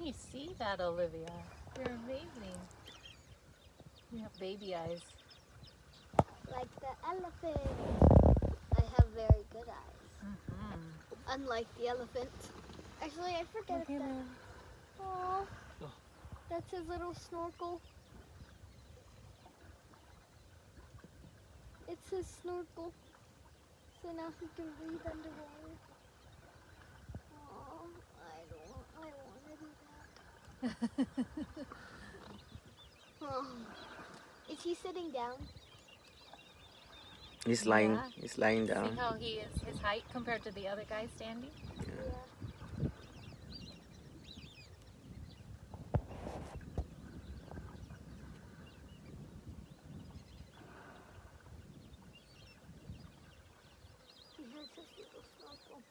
you see that, Olivia? You're amazing. You have baby eyes. Like the elephant. I have very good eyes. Unlike the elephant. Actually, I forget if that... Oh, that's his little snorkel. It's his snorkel. So now he can breathe underwater. Oh, I want to do that. Oh. Is he sitting down? He's lying. He's lying down. See how he is, his height compared to the other guy standing? Yeah. He has his little snorkel.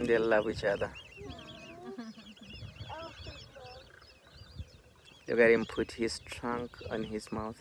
They love each other. Elephant love. Look at him put his trunk on his mouth.